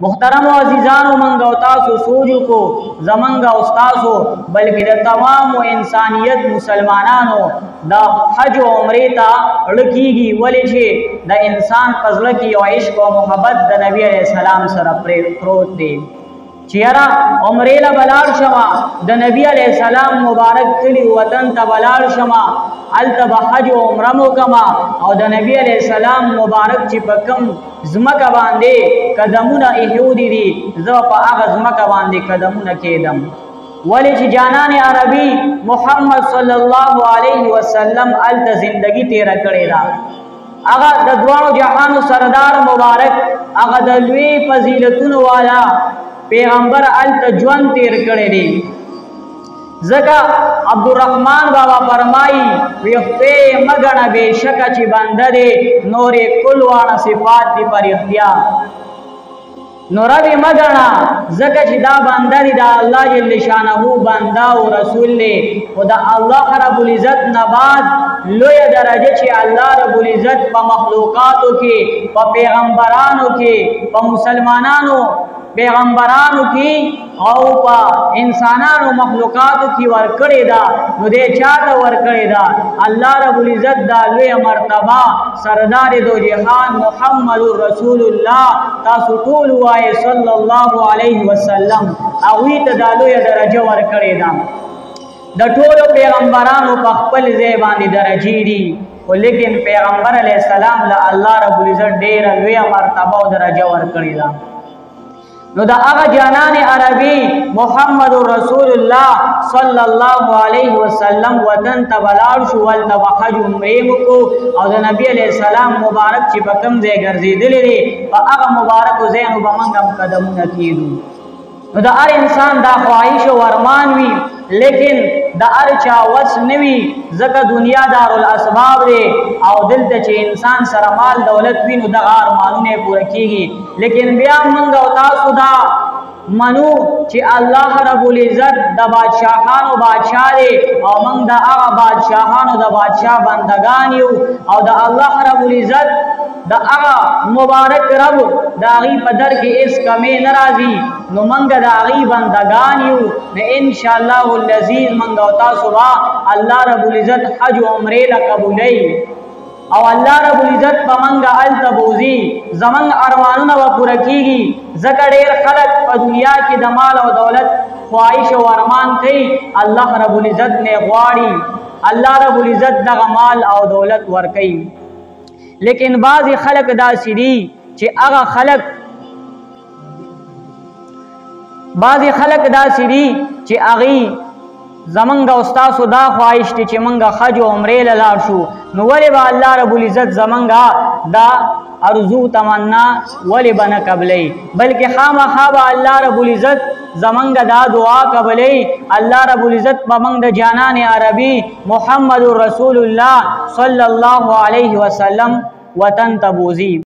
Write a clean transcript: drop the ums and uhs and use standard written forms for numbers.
محترم و عزیزانو منگا و تاسو سوجو کو زمنگا استاسو بلکہ دا تمام انسانیت مسلمانانو دا حج و عمریتا رکیگی ولی چھے دا انسان پزلکی و عشق و محبت دا نبی علیہ السلام سر پروت دے چیرا عمریلا بلال شما دا نبی علیہ السلام مبارک کلی وطن تا بلال شما التبا حج و عمرمو کما او دا نبی علیہ السلام مبارک چی پکم زمکا باندے قدمونا احیودی دی زو پا آغا زمکا باندے قدمونا کیدم ولی چی جانان عربی محمد صلی اللہ علیہ وسلم التا زندگی تیرہ کرے دا آغا دا دوانو جہانو سردار مبارک آغا دا لوی فضیلتون والا پیغمبر التا جوان تیر کرے دی زکا عبدالرحمن بابا فرمائی ویخپے مگن بے شکا چی بندہ دے نور کلوانا صفات دی پر اختیار نور بی مگنا زکا چی دا بندہ دی دا اللہ جل شانہو بندہ و رسول لے و دا اللہ رب العزت نباد لوی درجہ چی اللہ رب العزت پا مخلوقاتو کی پا پیغمبرانو کی پا مسلمانانو پیغمبرانو کی او پا انسانانو مخلوقاتو کی ورکڑی دا نو دے چاہتا ورکڑی دا اللہ رب العزت دا لوی مرتبہ سردار دو جہان محمد رسول اللہ تاسو طول وائے صلی اللہ علیہ وسلم اویت دا لوی درجہ ورکڑی دا دا طول پیغمبرانو پا خپل زیبانی درجی دی لیکن پیغمبر علیہ السلام لا اللہ رب العزت دیر لوی مرتبہ درجہ ورکڑی دا نو دا آغا جانان عربی محمد رسول اللہ صلی اللہ علیہ وسلم وطن تبلار شو والتب حج عمریم کو او دا نبی علیہ السلام مبارک چی پکم دے گرزی دلی دی فا آغا مبارک زین و بمنگم قدمون کیدو نو دا ار انسان دا خواہش و ارمان وی لیکن دا ار چاوس نوی زکا دنیا دار الاسباب دے او دلتا چی انسان سرمال دولت وی نو دا ارمانونے پورا کیگی لیکن بیا منگا و تاسو دا منو چی اللہ رب العزت دا بادشاہان و بادشاہ دے او منگ دا آغا بادشاہان و دا بادشاہ بندگانیو او دا اللہ رب العزت دا آغا مبارک رب دا آغی پدر کے اس کمی نرازی نو منگا دا آغی بندگانیو نا انشاءاللہ واللزیز منگا و تاسو با اللہ رب العزت حج و عمرے لقبولی او اللہ رب العزت پا منگا التبوزی زمنگ ارمانونا و پورا کیگی زکر دیر خلق پا دنیا کی دمال و دولت خواہش و ارمان کئی اللہ رب العزت نے غواری اللہ رب العزت دا غمال او دولت ورکی لیکن بعضی خلق دا سیدی چی اغا خلق بعضی خلق دا سیدی چی اغی زمنگا استاسو دا خواہش تی چی منگا خج و عمرے للار شو نو ولی با اللہ رب العزت زمنگا دا ارزو تمنا ولی بنا قبلی بلکہ خاما خوابا اللہ رب العزت زمنگا دا دعا قبلی اللہ رب العزت بمنگ دا جانان عربی محمد رسول اللہ صلی اللہ علیہ وسلم وطن تبوزی